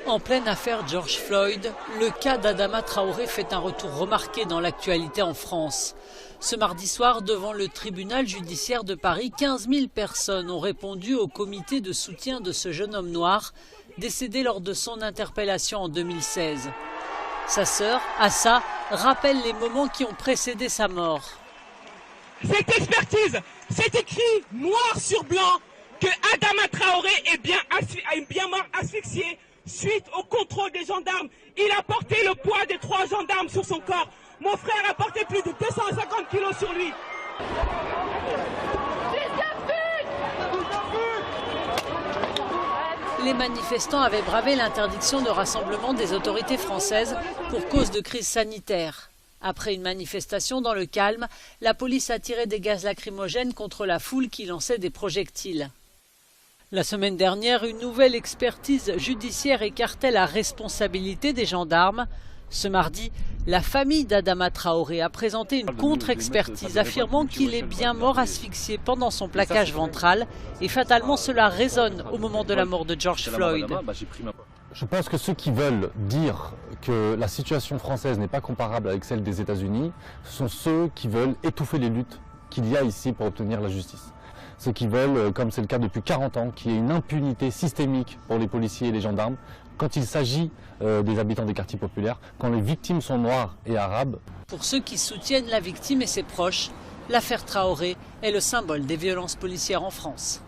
En pleine affaire George Floyd, le cas d'Adama Traoré fait un retour remarqué dans l'actualité en France. Ce mardi soir, devant le tribunal judiciaire de Paris, 15 000 personnes ont répondu au comité de soutien de ce jeune homme noir, décédé lors de son interpellation en 2016. Sa sœur, Assa, rappelle les moments qui ont précédé sa mort. Cette expertise, c'est écrit noir sur blanc que Adama Traoré est bien mort asphyxié suite au contrôle des gendarmes. Il a porté le poids des 3 gendarmes sur son corps. Mon frère a porté plus de 250 kilos sur lui. Les manifestants avaient bravé l'interdiction de rassemblement des autorités françaises pour cause de crise sanitaire. Après une manifestation dans le calme, la police a tiré des gaz lacrymogènes contre la foule qui lançait des projectiles. La semaine dernière, une nouvelle expertise judiciaire écartait la responsabilité des gendarmes. Ce mardi, la famille d'Adama Traoré a présenté une contre-expertise affirmant qu'il est bien mort asphyxié pendant son plaquage ventral et fatalement cela résonne au moment de la mort de George Floyd. Je pense que ceux qui veulent dire que la situation française n'est pas comparable avec celle des États-Unis sont ceux qui veulent étouffer les luttes qu'il y a ici pour obtenir la justice. Ceux qui veulent, comme c'est le cas depuis 40 ans, qu'il y ait une impunité systémique pour les policiers et les gendarmes quand il s'agit des habitants des quartiers populaires, quand les victimes sont noires et arabes. Pour ceux qui soutiennent la victime et ses proches, l'affaire Traoré est le symbole des violences policières en France.